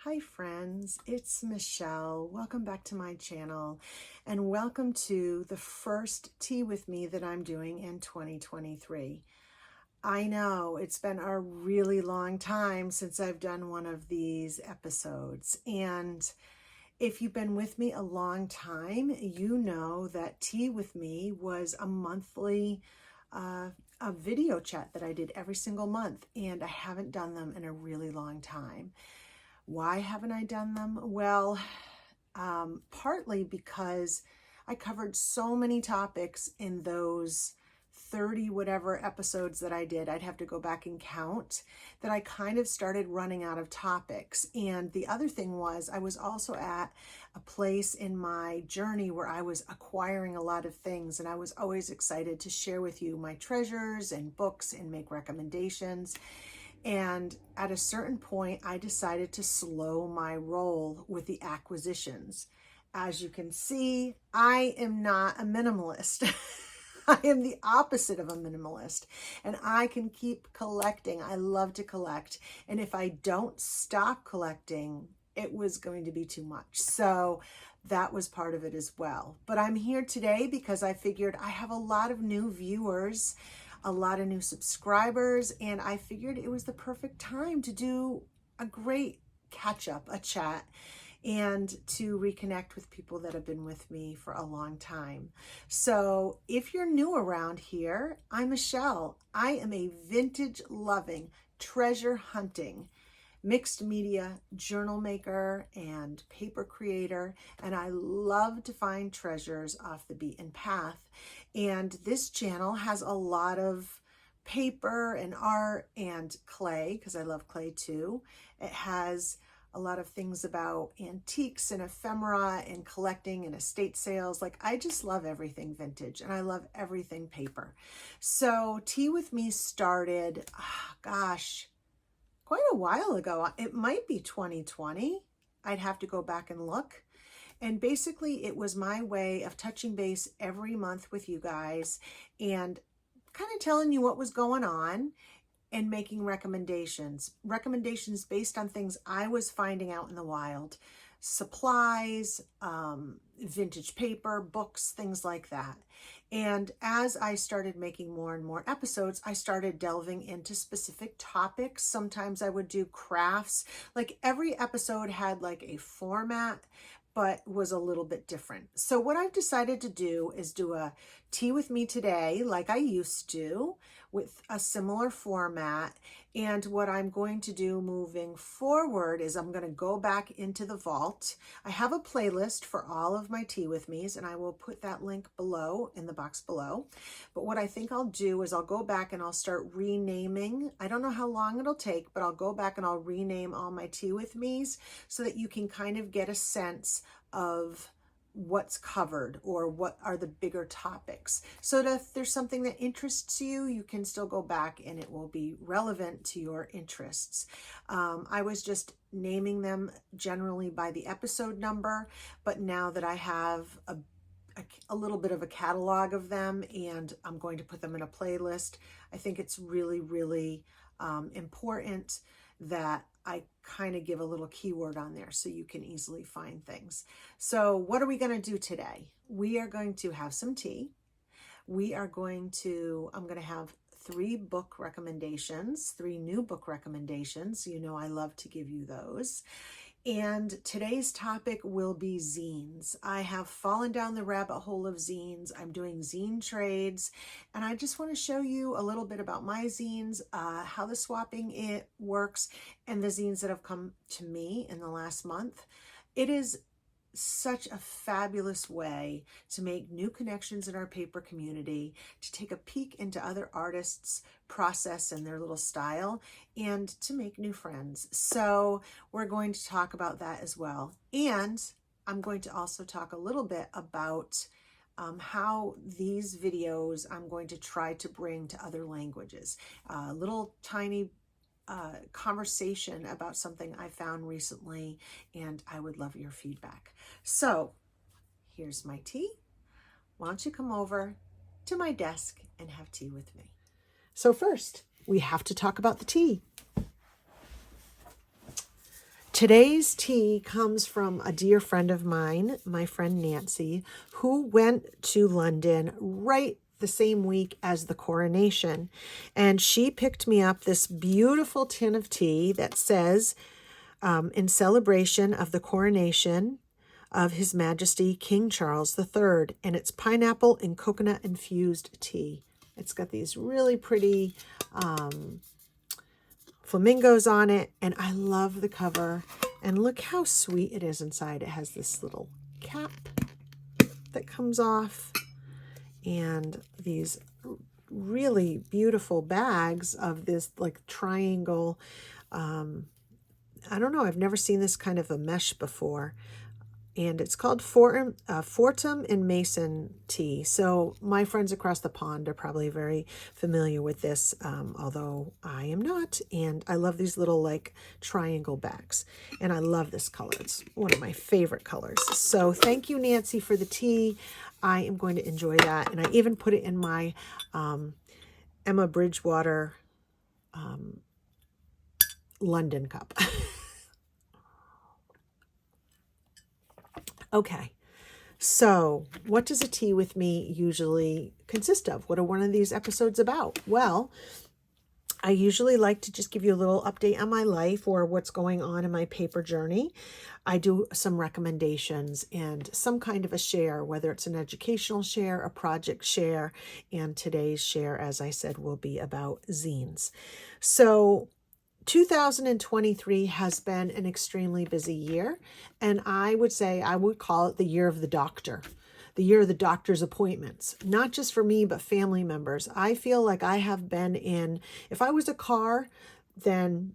Hi friends, it's Michelle. Welcome back to my channel and welcome to the first tea with me that I'm doing in 2023. I know it's been a really long time since I've done one of these episodes, and if you've been with me a long time, you know that Tea with Me was a monthly a video chat that I did every single month, and I haven't done them in a really long time. Why haven't I done them? Well, partly because I covered so many topics in those 30 whatever episodes that I did. I'd have to go back and count, that I kind of started running out of topics. And the other thing was, I was also at a place in my journey where I was acquiring a lot of things, and I was always excited to share with you my treasures and books and make recommendations. And at a certain point, I decided to slow my roll with the acquisitions. As you can see, I am not a minimalist. I am the opposite of a minimalist, and I can keep collecting. I love to collect. And if I don't stop collecting, it was going to be too much. So that was part of it as well. But I'm here today because I figured I have a lot of new viewers, a lot of new subscribers, and I figured it was the perfect time to do a great catch up, a chat, and to reconnect with people that have been with me for a long time. So if you're new around here, I'm Michelle. I am a vintage loving, treasure hunting, mixed media journal maker and paper creator, and I love to find treasures off the beaten path. And this channel has a lot of paper and art and clay, because I love clay too. It has a lot of things about antiques and ephemera and collecting and estate sales. Like, I just love everything vintage, and I love everything paper. So Tea with Me started, gosh, quite a while ago. It might be 2020. I'd have to go back and look. And basically, it was my way of touching base every month with you guys and kind of telling you what was going on and making recommendations based on things I was finding out in the wild. Supplies, vintage paper, books, things like that. And as I started making more and more episodes, I started delving into specific topics. Sometimes I would do crafts. Like, every episode had like a format, but was a little bit different. So what I've decided to do is do a Tea with Me today, like I used to, with a similar format. And what I'm going to do moving forward is I'm going to go back into the vault. I have a playlist for all of my Tea with Me's, and I will put that link below in the box below. But what I think I'll do is I'll go back and I'll start renaming. I don't know how long it'll take, but I'll go back and I'll rename all my Tea with Me's so that you can kind of get a sense of what's covered or what are the bigger topics, so that if there's something that interests you, you can still go back and it will be relevant to your interests. I was just naming them generally by the episode number, but now that I have a little bit of a catalog of them and I'm going to put them in a playlist, I think it's really, really important that I kind of give a little keyword on there so you can easily find things. So what are we going to do today? We are going to have some tea. I'm going to have 3 book recommendations, 3 new book recommendations. You know, I love to give you those. And today's topic will be zines. I have fallen down the rabbit hole of zines. I'm doing zine trades, and I just want to show you a little bit about my zines, how the swapping it works, and the zines that have come to me in the last month. It is such a fabulous way to make new connections in our paper community, to take a peek into other artists' process and their little style, and to make new friends. So we're going to talk about that as well. And I'm going to also talk a little bit about how these videos I'm going to try to bring to other languages. Little tiny conversation about something I found recently, and I would love your feedback. So here's my tea. Why don't you come over to my desk and have tea with me? So first, we have to talk about the tea. Today's tea comes from a dear friend of mine, my friend Nancy, who went to London right the same week as the coronation. And she picked me up this beautiful tin of tea that says, in celebration of the coronation of His Majesty King Charles III, and it's pineapple and coconut infused tea. It's got these really pretty flamingos on it, and I love the cover. And look how sweet it is inside. It has this little cap that comes off, and these really beautiful bags of this like triangle. I don't know, I've never seen this kind of a mesh before. And it's called Fortnum and Mason tea. So my friends across the pond are probably very familiar with this, although I am not. And I love these little like triangle bags. And I love this color. It's one of my favorite colors. So thank you, Nancy, for the tea. I am going to enjoy that. And I even put it in my Emma Bridgewater London cup. Okay, so what does a tea with me usually consist of? What are one of these episodes about? Well, I usually like to just give you a little update on my life or what's going on in my paper journey. I do some recommendations and some kind of a share, whether it's an educational share, a project share, and today's share, as I said, will be about zines. So 2023 has been an extremely busy year, and I would say I would call it the year of the doctor, the year of the doctor's appointments, not just for me, but family members. I feel like I have been in, if I was a car, then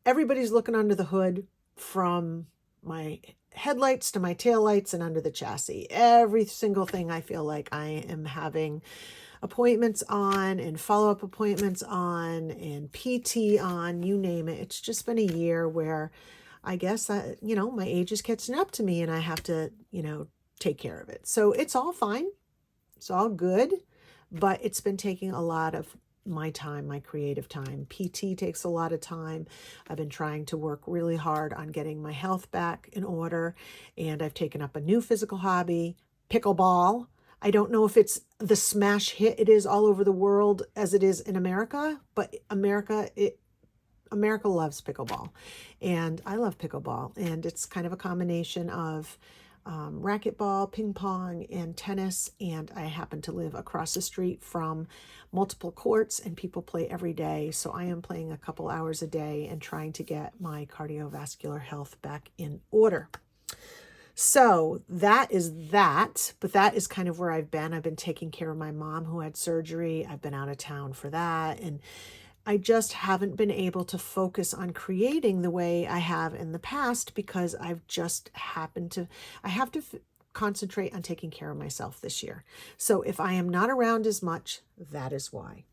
everybody's looking under the hood from my headlights to my taillights and under the chassis. Every single thing I feel like I am having appointments on and follow-up appointments on and PT on, you name it. It's just been a year where I guess, my age is catching up to me and I have to, take care of it. So it's all fine. It's all good, but it's been taking a lot of my time, my creative time. PT takes a lot of time. I've been trying to work really hard on getting my health back in order, and I've taken up a new physical hobby, pickleball. I don't know if it's the smash hit it is all over the world as it is in America, but America loves pickleball, and I love pickleball. And it's kind of a combination of racquetball, ping pong, and tennis. And I happen to live across the street from multiple courts, and people play every day. So I am playing a couple hours a day and trying to get my cardiovascular health back in order. So that is that, but that is kind of where I've been. I've been taking care of my mom who had surgery. I've been out of town for that. And I just haven't been able to focus on creating the way I have in the past because I've just I have to concentrate on taking care of myself this year. So if I am not around as much, that is why.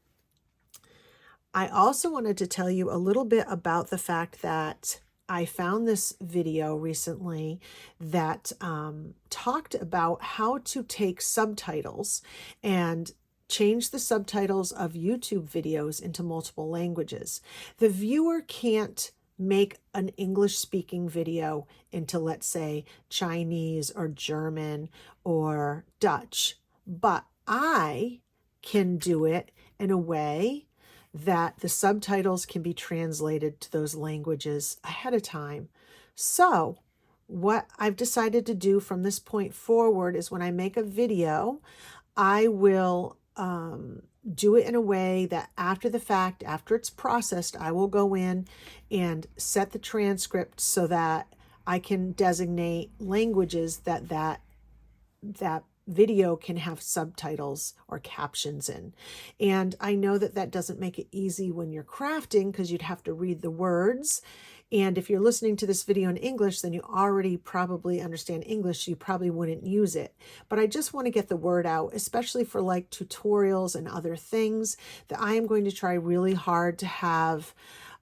I also wanted to tell you a little bit about the fact that I found this video recently that talked about how to take subtitles and change the subtitles of YouTube videos into multiple languages. The viewer can't make an English speaking video into, let's say, Chinese or German or Dutch, but I can do it in a way that the subtitles can be translated to those languages ahead of time. So what I've decided to do from this point forward is when I make a video, I will do it in a way that after the fact, after it's processed, I will go in and set the transcript so that I can designate languages that video can have subtitles or captions in. And I know that doesn't make it easy when you're crafting because you'd have to read the words. And if you're listening to this video in English, then you already probably understand English. So you probably wouldn't use it. But I just want to get the word out, especially for like tutorials and other things, that I am going to try really hard to have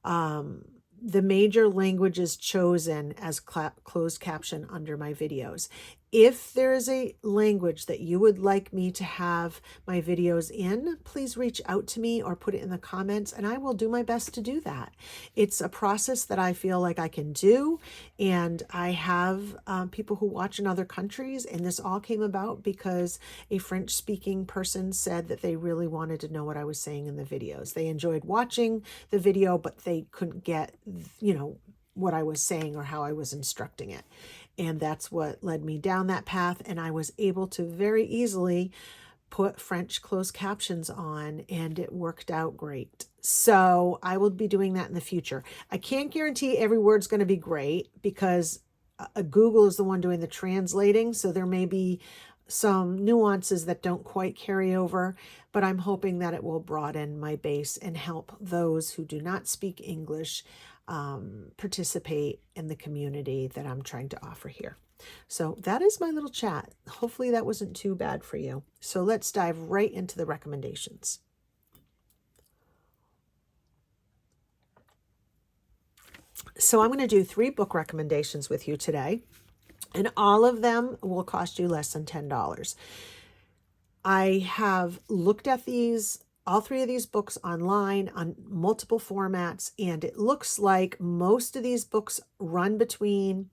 the major languages chosen as closed caption under my videos. If there is a language that you would like me to have my videos in, please reach out to me or put it in the comments, and I will do my best to do that. It's a process that I feel like I can do, and I have people who watch in other countries, and this all came about because a French-speaking person said that they really wanted to know what I was saying in the videos. They enjoyed watching the video, but they couldn't get, what I was saying or how I was instructing it. And that's what led me down that path. And I was able to very easily put French closed captions on, and it worked out great. So I will be doing that in the future. I can't guarantee every word's going to be great because Google is the one doing the translating. So there may be some nuances that don't quite carry over, but I'm hoping that it will broaden my base and help those who do not speak English participate in the community that I'm trying to offer here. So that is my little chat. Hopefully that wasn't too bad for you. So let's dive right into the recommendations. So I'm going to do 3 book recommendations with you today, and all of them will cost you less than $10. I have looked at all 3 of these books online on multiple formats, and it looks like most of these books run between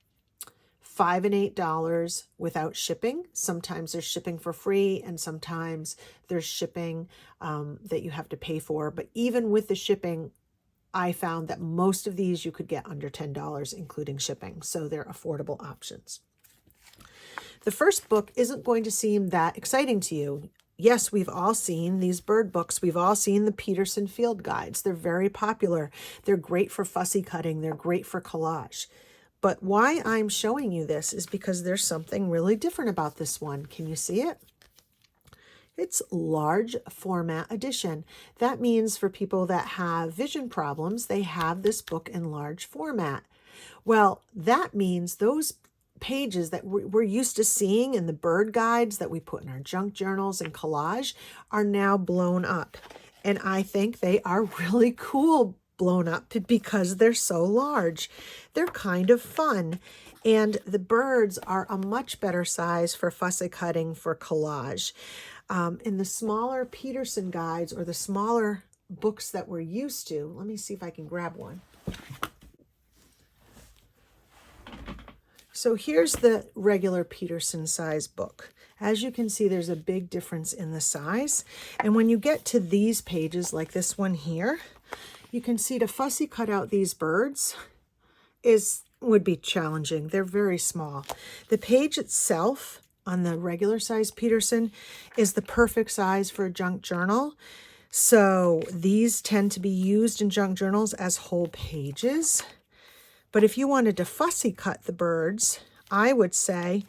$5 and $8 without shipping. Sometimes there's shipping for free, and sometimes there's shipping that you have to pay for. But even with the shipping, I found that most of these you could get under $10, including shipping. So they're affordable options. The first book isn't going to seem that exciting to you. Yes, we've all seen these bird books. We've all seen the Peterson Field Guides. They're very popular. They're great for fussy cutting. They're great for collage. But why I'm showing you this is because there's something really different about this one. Can you see it? It's large format edition. That means for people that have vision problems, they have this book in large format. Well, that means those pages that we're used to seeing in the bird guides that we put in our junk journals and collage are now blown up. And I think they are really cool blown up because they're so large. They're kind of fun. And the birds are a much better size for fussy cutting for collage. In the smaller Peterson guides or the smaller books that we're used to, let me see if I can grab one. So here's the regular Peterson size book. As you can see, there's a big difference in the size. And when you get to these pages, like this one here, you can see to fussy cut out these birds would be challenging. They're very small. The page itself on the regular size Peterson is the perfect size for a junk journal. So these tend to be used in junk journals as whole pages. But if you wanted to fussy cut the birds, I would say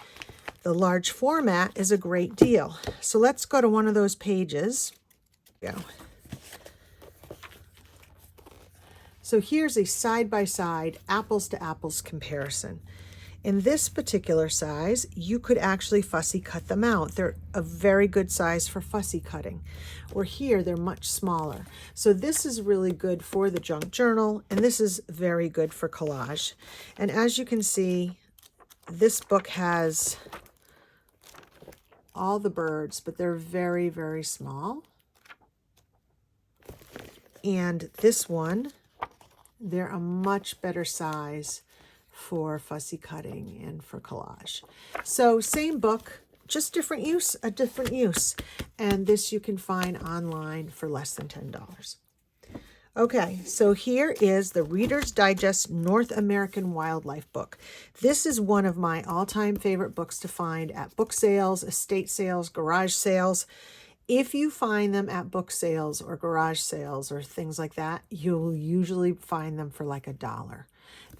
the large format is a great deal. So let's go to one of those pages. Go. So here's a side-by-side, apples-to-apples comparison. In this particular size, you could actually fussy cut them out. They're a very good size for fussy cutting. Or here, they're much smaller. So this is really good for the junk journal, and this is very good for collage. And as you can see, this book has all the birds, but they're very, very small. And this one, they're a much better size for fussy cutting and for collage. So same book, just different use, a different use. And this you can find online for less than $10. Okay, so here is the Reader's Digest North American Wildlife book. This is one of my all-time favorite books to find at book sales, estate sales, garage sales. If you find them at book sales or garage sales or things like that, you'll usually find them for like $1.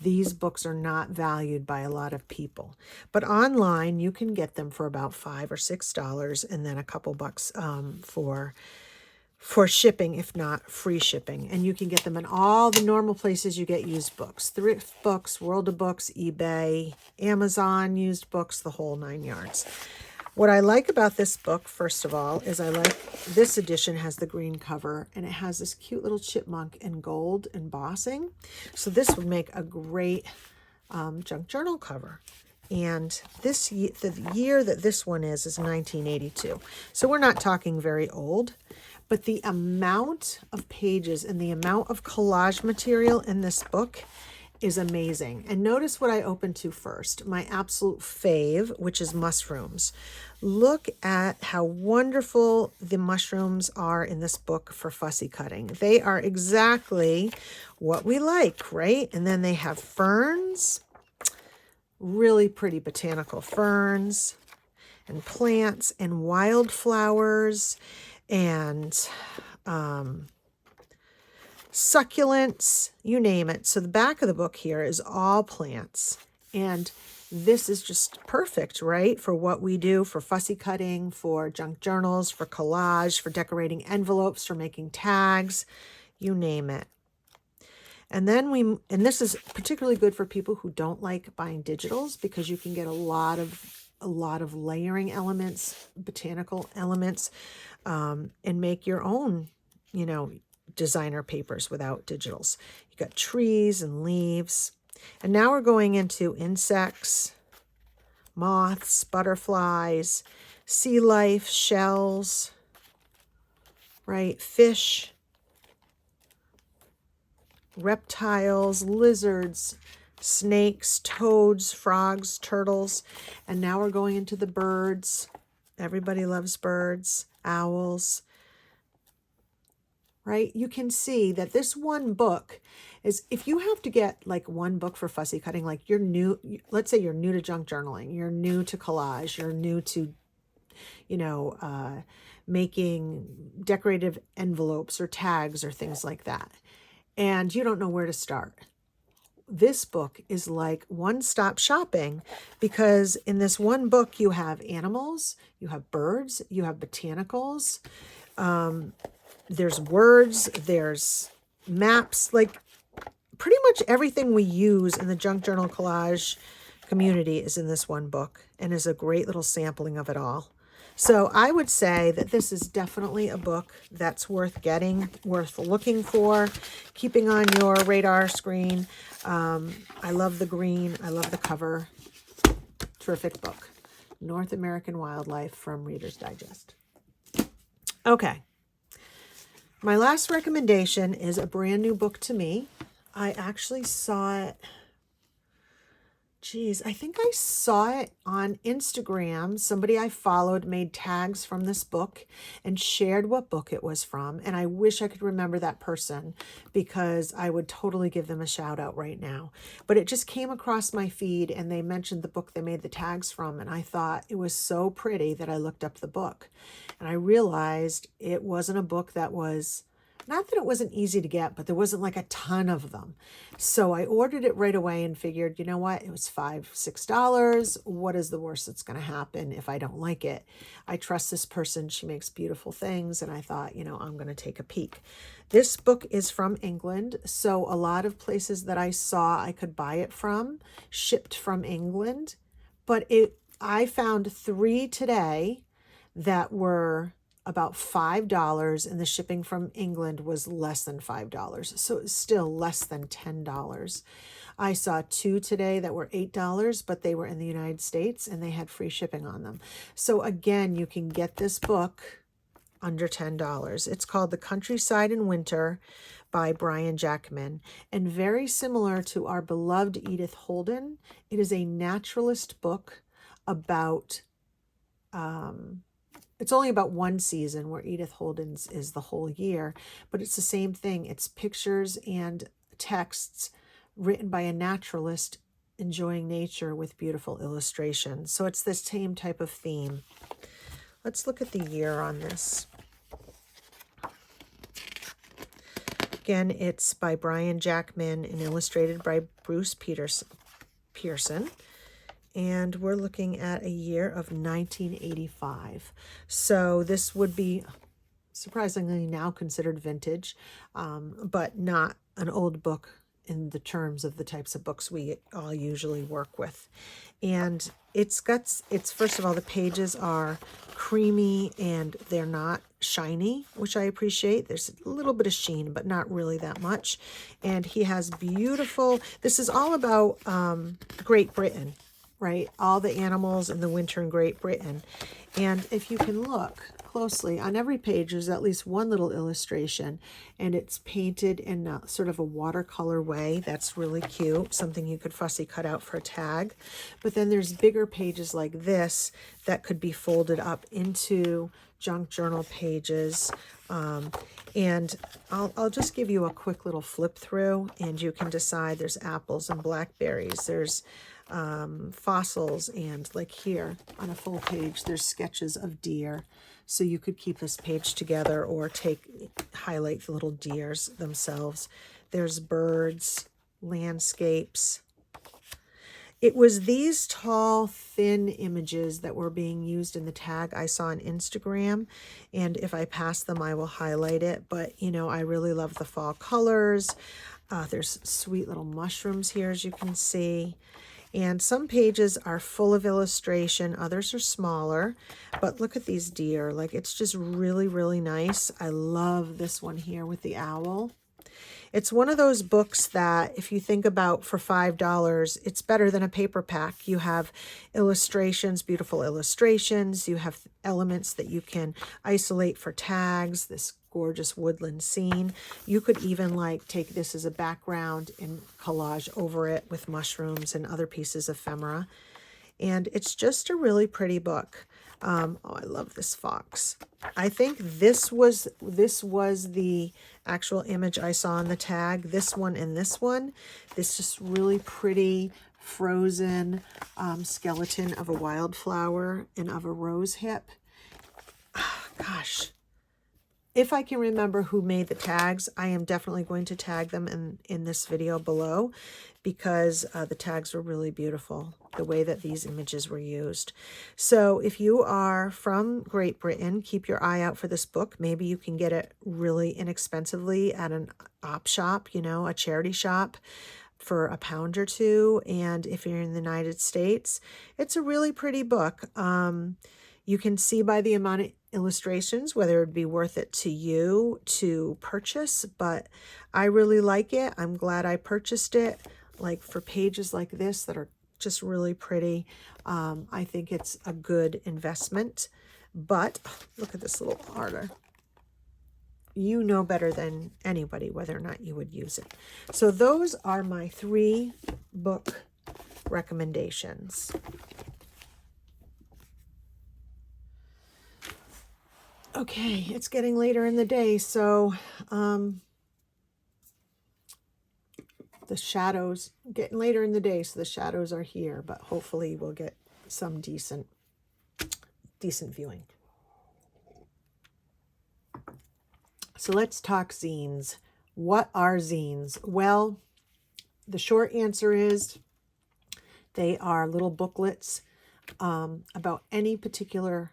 These books are not valued by a lot of people. But online, you can get them for about $5 or $6 and then a couple bucks for shipping, if not free shipping. And you can get them in all the normal places you get used books. Thrift Books, World of Books, eBay, Amazon, used books, the whole 9 yards. What I like about this book, first of all, is I like this edition has the green cover and it has this cute little chipmunk in gold embossing. So this would make a great junk journal cover. And the year that this one is 1982. So we're not talking very old, but the amount of pages and the amount of collage material in this book is amazing. And notice what I opened to first, my absolute fave, which is mushrooms. Look at how wonderful the mushrooms are in this book for fussy cutting. They are exactly what we like, right? And then they have ferns, really pretty botanical ferns and plants and wildflowers and succulents, you name it. So the back of the book here is all plants. And this is just perfect, right? For what we do for fussy cutting, for junk journals, for collage, for decorating envelopes, for making tags, you name it. And then this is particularly good for people who don't like buying digitals, because you can get a lot of layering elements, botanical elements, and make your own, designer papers without digitals. You got trees and leaves. And now we're going into insects, moths, butterflies, sea life, shells, right? Fish, reptiles, lizards, snakes, toads, frogs, turtles. And now we're going into the birds. Everybody loves birds, owls, right? You can see that this one book is, if you have to get like one book for fussy cutting, like you're new, let's say you're new to junk journaling, you're new to collage, you're new to, making decorative envelopes or tags or things like that, and you don't know where to start. This book is like one-stop shopping, because in this one book you have animals, you have birds, you have botanicals, there's words, there's maps, like pretty much everything we use in the junk journal collage community is in this one book, and is a great little sampling of it all. So I would say that this is definitely a book that's worth getting, worth looking for, keeping on your radar screen. I love the green. I love the cover. Terrific book. North American Wildlife from Reader's Digest. Okay. My last recommendation is a brand new book to me. I actually saw it. I think I saw it on Instagram. Somebody I followed made tags from this book and shared what book it was from. And I wish I could remember that person, because I would totally give them a shout out right now. But it just came across my feed and they mentioned the book they made the tags from. And I thought it was so pretty that I looked up the book. And I realized it wasn't a book that was, not that it wasn't easy to get, but there wasn't like a ton of them. So I ordered it right away and figured, you know what? It was $5, $6. What is the worst that's going to happen if I don't like it? I trust this person. She makes beautiful things. And I thought, I'm going to take a peek. This book is from England. So a lot of places that I saw I could buy it from, shipped from England. But I found 3 today that were about $5, and the shipping from England was less than $5. So it's still less than $10. I saw 2 today that were $8, but they were in the United States and they had free shipping on them. So again, you can get this book under $10. It's called The Countryside in Winter by Brian Jackman. And very similar to our beloved Edith Holden, it is a naturalist book about, it's only about one season, where Edith Holden's is the whole year, but it's the same thing. It's pictures and texts written by a naturalist enjoying nature with beautiful illustrations. So it's the same type of theme. Let's look at the year on this. Again, it's by Brian Jackman and illustrated by Bruce Pearson. And we're looking at a year of 1985. So this would be surprisingly now considered vintage, but not an old book in the terms of the types of books we all usually work with. And it's first of all, the pages are creamy and they're not shiny, which I appreciate. There's a little bit of sheen, but not really that much. And he has beautiful, this is all about Great Britain. right? All the animals in the winter in Great Britain. And if you can look closely, on every page there's at least one little illustration, and it's painted in a, sort of a watercolor way. That's really cute, something you could fussy cut out for a tag. But then there's bigger pages like this that could be folded up into junk journal pages. And I'll just give you a quick little flip through, and you can decide. There's apples and blackberries, there's fossils, and like here on a full page there's sketches of deer, so you could keep this page together or highlight the little deers themselves. There's birds, landscapes. It was these tall, thin images that were being used in the tag I saw on Instagram, and if I pass them, I will highlight it. But, you know, I really love the fall colors. There's sweet little mushrooms here, as you can see. And some pages are full of illustration, others are smaller. But look at these deer. Like, it's just really, really nice. I love this one here with the owl. It's one of those books that if you think about for $5, it's better than a paperback. You have illustrations, beautiful illustrations. You have elements that you can isolate for tags, this gorgeous woodland scene. You could even like take this as a background and collage over it with mushrooms and other pieces of ephemera. And it's just a really pretty book. Oh, I love this fox. I think this was the actual image I saw on the tag. This one and this one. This just really pretty frozen skeleton of a wildflower and of a rose hip. Oh, gosh. If I can remember who made the tags, I am definitely going to tag them in this video below, because the tags were really beautiful, the way that these images were used. So if you are from Great Britain, keep your eye out for this book. Maybe you can get it really inexpensively at an op shop, you know, a charity shop, for £1 or $2. And if you're in the United States, it's a really pretty book. You can see by the amount of illustrations whether it would be worth it to you to purchase, but I really like it. I'm glad I purchased it. Like for pages like this that are just really pretty, I think it's a good investment. But look at this little arter. You know better than anybody whether or not you would use it. So those are my 3 book recommendations. Okay, it's getting later in the day, so the shadows, getting later in the day, so the shadows are here, but hopefully we'll get some decent viewing. So let's talk zines. What are zines? Well, the short answer is they are little booklets about any particular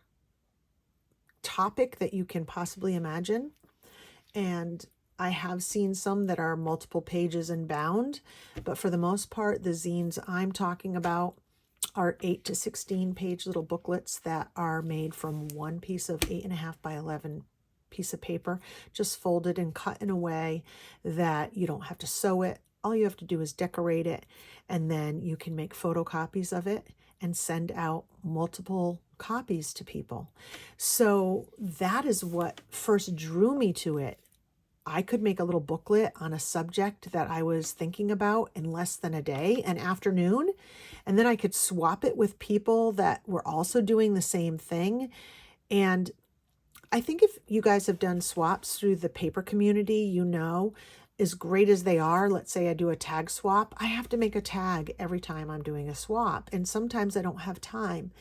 topic that you can possibly imagine. And I have seen some that are multiple pages and bound, but for the most part, the zines I'm talking about are 8 to 16 page little booklets that are made from one piece of 8.5 by 11 piece of paper, just folded and cut in a way that you don't have to sew it. All you have to do is decorate it, and then you can make photocopies of it and send out multiple copies to people. So that is what first drew me to it. I could make a little booklet on a subject that I was thinking about in less than a day, an afternoon, and then I could swap it with people that were also doing the same thing. And I think if you guys have done swaps through the paper community, you know, as great as they are, let's say I do a tag swap, I have to make a tag every time I'm doing a swap, and sometimes I don't have time.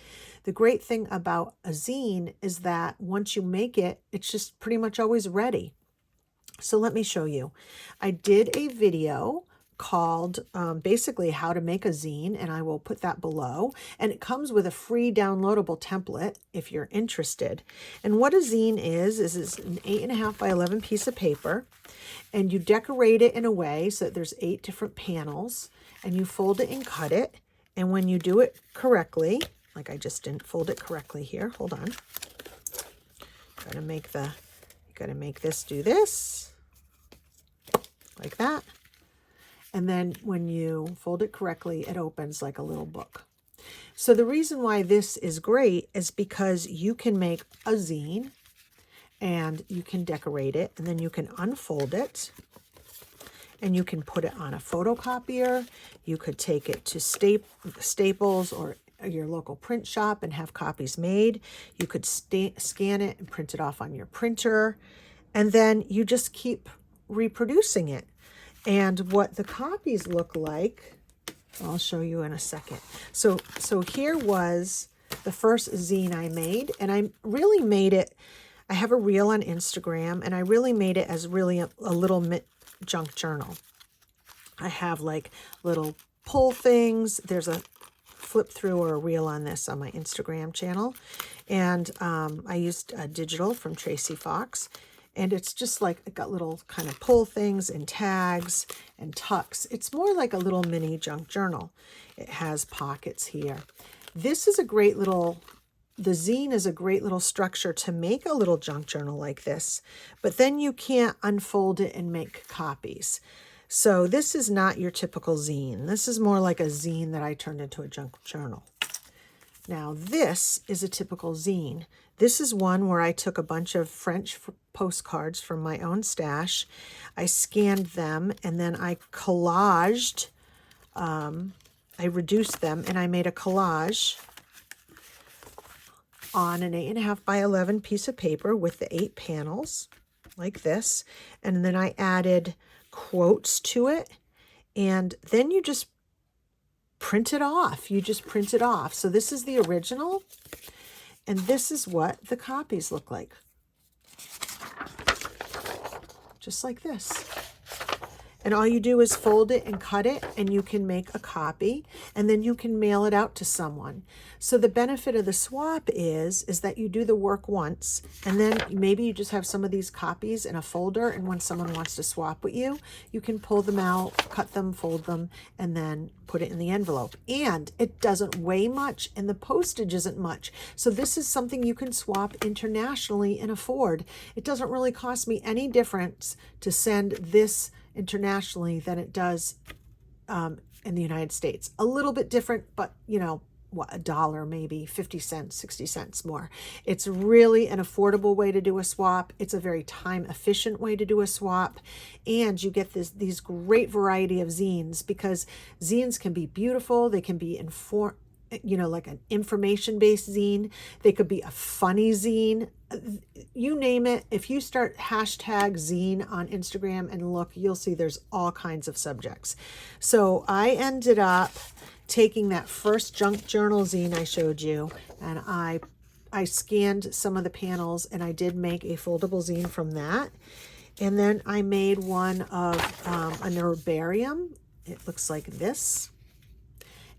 The great thing about a zine is that once you make it, it's just pretty much always ready. So let me show you. I did a video called basically how to make a zine, and I will put that below. And it comes with a free downloadable template if you're interested. And what a zine is an 8.5 by 11 piece of paper, and you decorate it in a way so that there's 8 different panels, and you fold it and cut it. And when you do it correctly, like I just didn't fold it correctly here, hold on. Gotta make this do this, like that. And then when you fold it correctly, it opens like a little book. So the reason why this is great is because you can make a zine and you can decorate it, and then you can unfold it and you can put it on a photocopier. You could take it to Staples or your local print shop and have copies made. You could scan it and print it off on your printer, and then you just keep reproducing it. And what the copies look like, I'll show you in a second. So here was the first zine I made, and I really made it, I have a reel on Instagram, and I really made it as really a little junk journal. I have like little pull things. There's a flip through or a reel on this on my Instagram channel. And I used digital from Tracy Fox. And it's just like, it got little kind of pull things and tags and tucks. It's more like a little mini junk journal. It has pockets here. This is a great little, the zine is a great little structure to make a little junk journal like this, but then you can't unfold it and make copies. So this is not your typical zine. This is more like a zine that I turned into a junk journal. Now this is a typical zine. This is one where I took a bunch of French postcards from my own stash. I scanned them and then I collaged, I reduced them and I made a collage on an 8.5 by 11 piece of paper with the 8 panels like this. And then I added quotes to it. And then you just print it off. You just print it off. So this is the original. And this is what the copies look like. Just like this. And all you do is fold it and cut it, and you can make a copy, and then you can mail it out to someone. So the benefit of the swap is that you do the work once, and then maybe you just have some of these copies in a folder, and when someone wants to swap with you, you can pull them out, cut them, fold them, and then put it in the envelope. And it doesn't weigh much, and the postage isn't much. So this is something you can swap internationally and afford. It doesn't really cost me any difference to send this internationally than it does in the United States. A little bit different, but you know, what, $1, maybe 50 cents, 60 cents more. It's really an affordable way to do a swap. It's a very time efficient way to do a swap. And you get these great variety of zines, because zines can be beautiful. They can be like an information-based zine. They could be a funny zine. You name it. If you start hashtag zine on Instagram and look, you'll see there's all kinds of subjects. So I ended up taking that first junk journal zine I showed you, and I scanned some of the panels, and I did make a foldable zine from that. And then I made one of an herbarium. It looks like this,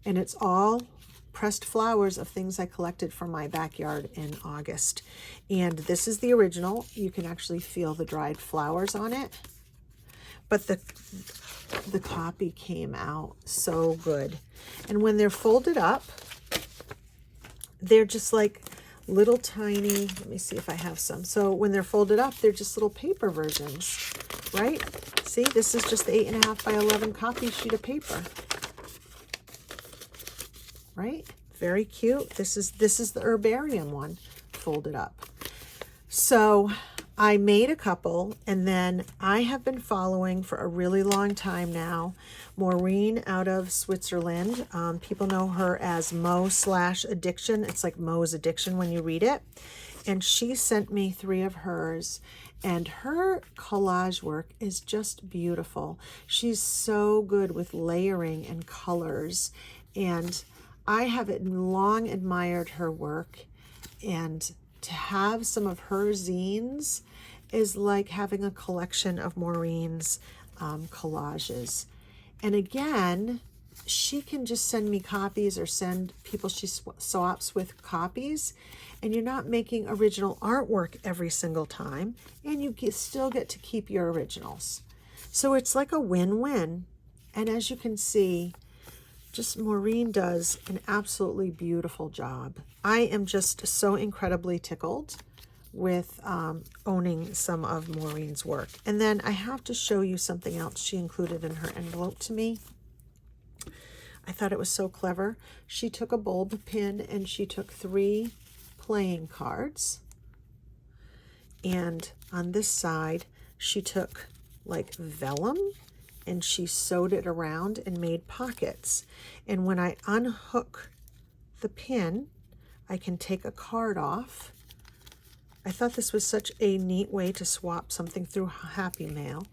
and it's all pressed flowers of things I collected from my backyard in August. And this is the original. You can actually feel the dried flowers on it. But the copy came out so good. And when they're folded up, they're just like little tiny, let me see if I have some. So when they're folded up, they're just little paper versions, right? See, this is just the 8.5 by 11 copy sheet of paper. Right? Very cute. This is the herbarium one folded up. So I made a couple, and then I have been following for a really long time now Maureen out of Switzerland. People know her as Mo/Addiction. It's like Mo's Addiction when you read it. And she sent me 3 of hers, and her collage work is just beautiful. She's so good with layering and colors, and I have long admired her work, and to have some of her zines is like having a collection of Maureen's collages. And again, she can just send me copies or send people she swaps with copies, and you're not making original artwork every single time, and you still get to keep your originals. So it's like a win-win. And as you can see, just Maureen does an absolutely beautiful job. I am just so incredibly tickled with owning some of Maureen's work. And then I have to show you something else she included in her envelope to me. I thought it was so clever. She took a bulb pin and she took 3 playing cards. And on this side, she took like vellum and she sewed it around and made pockets. And when I unhook the pin, I can take a card off. I thought this was such a neat way to swap something through Happy Mail.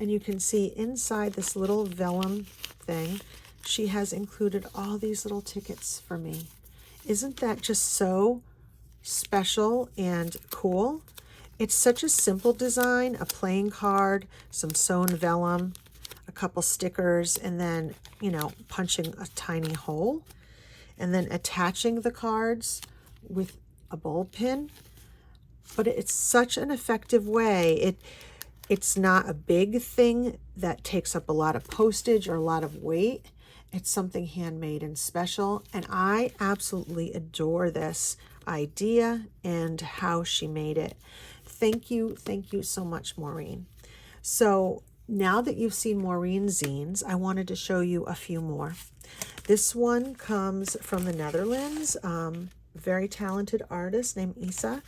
And you can see inside this little vellum thing, she has included all these little tickets for me. Isn't that just so special and cool? It's such a simple design, a playing card, some sewn vellum, a couple stickers, and then, you know, punching a tiny hole, and then attaching the cards with a bulb pin. But it's such an effective way. It's not a big thing that takes up a lot of postage or a lot of weight. It's something handmade and special, and I absolutely adore this idea and how she made it. Thank you so much, Maureen. So now that you've seen Maureen's zines, I wanted to show you a few more. This one comes from the Netherlands, very talented artist named Isa,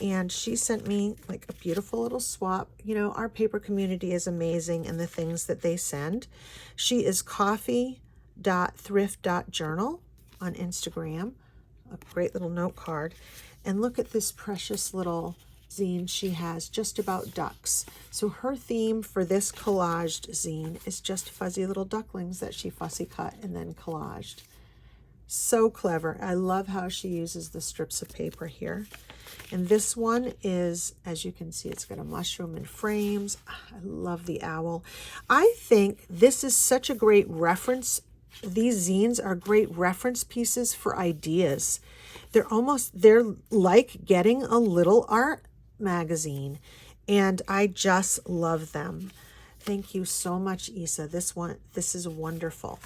and she sent me like a beautiful little swap. You know, our paper community is amazing and the things that they send. She is coffee.thrift.journal on Instagram, a great little note card. And look at this precious little zine she has just about ducks. So her theme for this collaged zine is just fuzzy little ducklings that she fussy cut and then collaged. So clever. I love how she uses the strips of paper here. And this one is, as you can see, it's got a mushroom and frames. I love the owl. I think this is such a great reference. These zines are great reference pieces for ideas. They're like getting a little art magazine, and I just love them. Thank you so much, Isa. This is wonderful.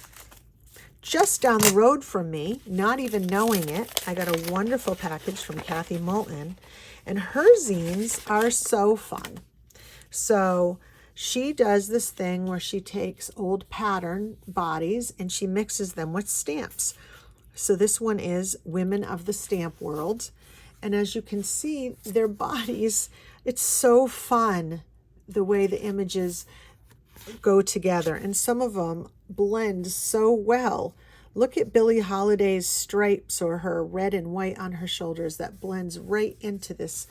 Just down the road from me, not even knowing it, I got a wonderful package from Kathy Moulton, and her zines are so fun. So she does this thing where she takes old pattern bodies and she mixes them with stamps. So this one is Women of the Stamp World. And as you can see, their bodies, it's so fun the way the images go together. And some of them blend so well. Look at Billie Holiday's stripes or her red and white on her shoulders. That blends right into this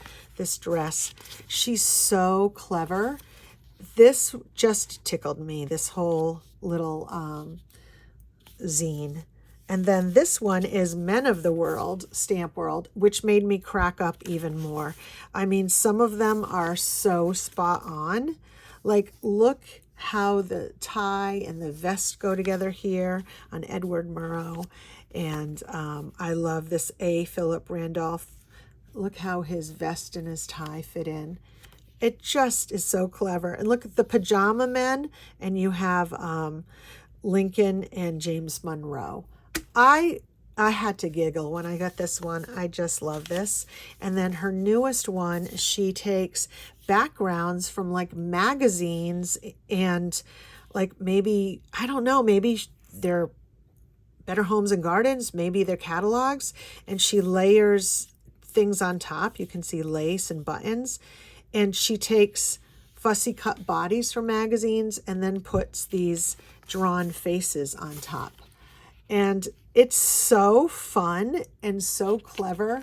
dress. She's so clever. This just tickled me, this whole little zine. And then this one is Men of the World, Stamp World, which made me crack up even more. I mean, some of them are so spot on. Like, look how the tie and the vest go together here on Edward Murrow. And I love this A. Philip Randolph. Look how his vest and his tie fit in. It just is so clever. And look at the Pajama Men, and you have Lincoln and James Monroe. I had to giggle when I got this one. I just love this. And then her newest one, she takes backgrounds from like magazines and like maybe, I don't know, maybe they're Better Homes and Gardens, maybe they're catalogs, and she layers things on top. You can see lace and buttons. And she takes fussy cut bodies from magazines and then puts these drawn faces on top. And it's so fun and so clever.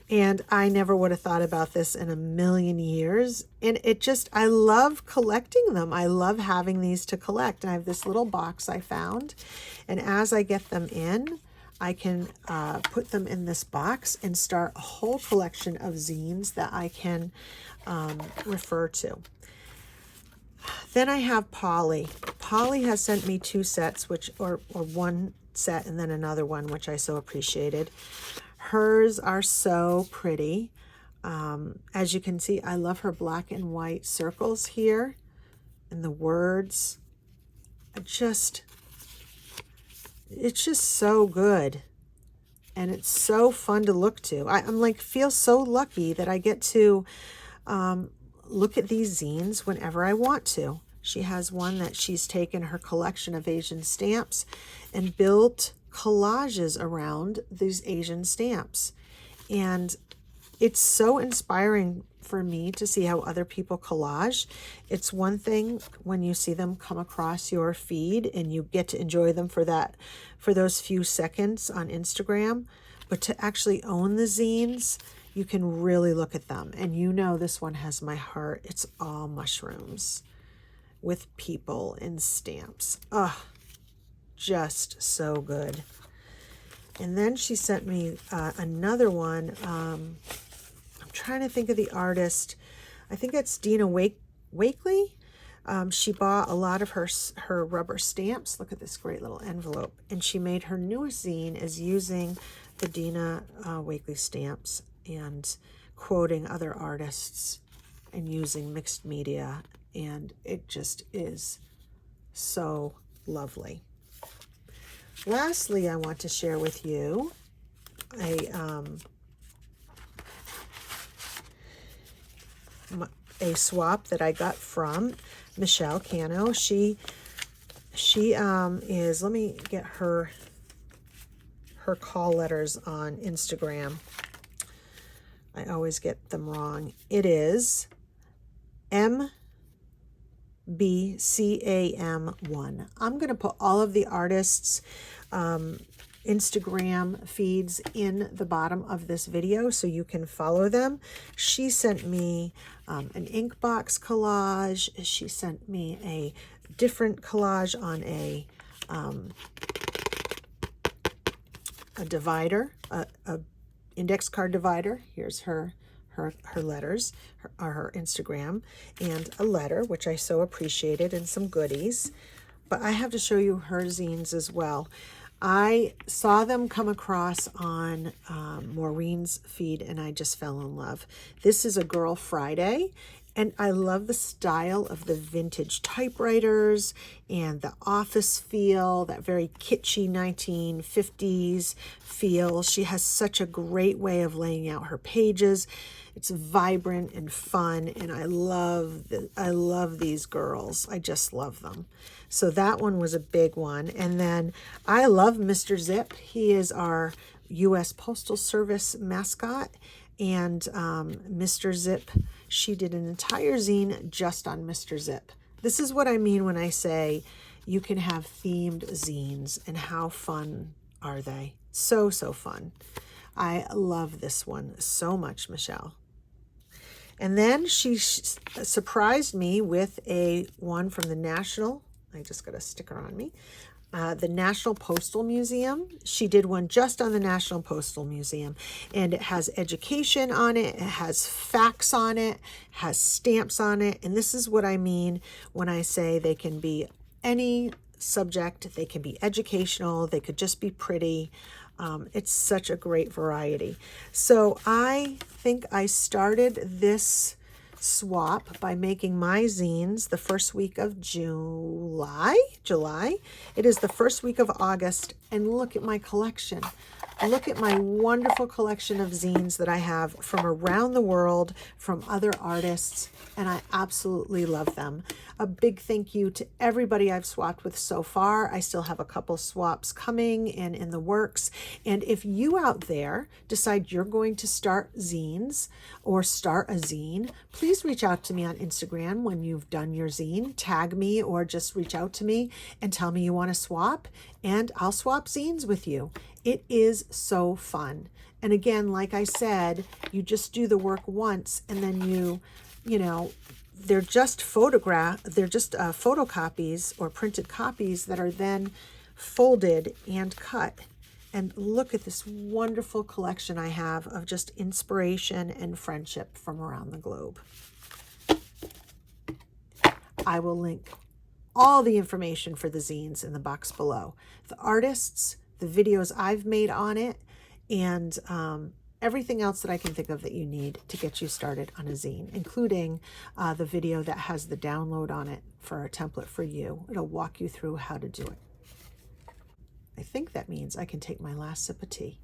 And I never would have thought about this in a million years. And it just, I love collecting them. I love having these to collect. And I have this little box I found. And as I get them in, I can put them in this box and start a whole collection of zines that I can refer to. Then I have Polly. Polly has sent me 2 sets, or one set and then another one, which I so appreciated. Hers are so pretty. As you can see, I love her black and white circles here and the words. It's just so good. And it's so fun to look to. I'm like, feel so lucky that I get to look at these zines whenever I want to. She has one that she's taken her collection of Asian stamps and built collages around these Asian stamps. And it's so inspiring for me to see how other people collage. It's one thing when you see them come across your feed and you get to enjoy them for those few seconds on Instagram, but to actually own the zines, you can really look at them. And you know this one has my heart. It's all mushrooms with people and stamps. Ugh, just so good. And then she sent me another one. I'm trying to think of the artist. I think that's Dina Wakely. She bought a lot of her rubber stamps. Look at this great little envelope. And she made her newest zine is using the Dina Wakely stamps and quoting other artists and using mixed media. And it just is so lovely. Lastly, I want to share with you a swap that I got from Michelle Cano. She is, let me get her call letters on Instagram. I always get them wrong. It is MBCAM1. I'm going to put all of the artists' Instagram feeds in the bottom of this video so you can follow them. She sent me an Inkbox collage. She sent me a different collage on a divider, a index card divider. Here's her letters, her Instagram, and a letter, which I so appreciated, and some goodies. But I have to show you her zines as well. I saw them come across on Maureen's feed, and I just fell in love. This is a Girl Friday, and I love the style of the vintage typewriters and the office feel, that very kitschy 1950s feel. She has such a great way of laying out her pages. It's vibrant and fun, and I love these girls. I just love them. So that one was a big one. And then I love Mr. Zip. He is our U.S. Postal Service mascot. And Mr. Zip, she did an entire zine just on Mr. Zip. This is what I mean when I say you can have themed zines, and how fun are they? So, so fun. I love this one so much, Michelle. And then she surprised me with one from the National. I just got a sticker on me. The National Postal Museum. She did one just on the National Postal Museum, and it has education on it. It has facts on it, has stamps on it. And this is what I mean when I say they can be any subject. They can be educational. They could just be pretty. It's such a great variety. So I think I started this swap by making my zines the first week of July. It is the first week of August, and look at my collection. Look at my wonderful collection of zines that I have from around the world, from other artists, and I absolutely love them. A big thank you to everybody I've swapped with so far. I still have a couple swaps coming and in the works. And if you out there decide you're going to start zines or start a zine, please reach out to me on Instagram when you've done your zine. Tag me or just reach out to me and tell me you want to swap, and I'll swap zines with you. It is so fun. And again, like I said, you just do the work once, and then you know, they're just photocopies or printed copies that are then folded and cut. And look at this wonderful collection I have of just inspiration and friendship from around the globe. I will link all the information for the zines in the box below. The artists, the videos I've made on it, and everything else that I can think of that you need to get you started on a zine, including the video that has the download on it for a template for you. It'll walk you through how to do it. I think that means I can take my last sip of tea.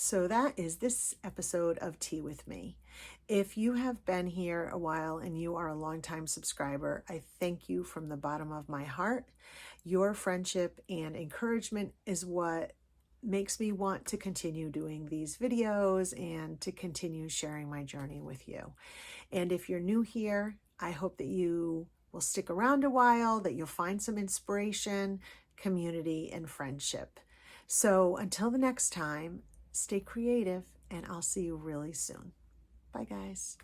So that is this episode of Tea with Me. If you have been here a while and you are a longtime subscriber, I thank you from the bottom of my heart. Your friendship and encouragement is what makes me want to continue doing these videos and to continue sharing my journey with you. And if you're new here, I hope that you will stick around a while, that you'll find some inspiration, community, and friendship. So until the next time, stay creative, and I'll see you really soon. Bye, guys.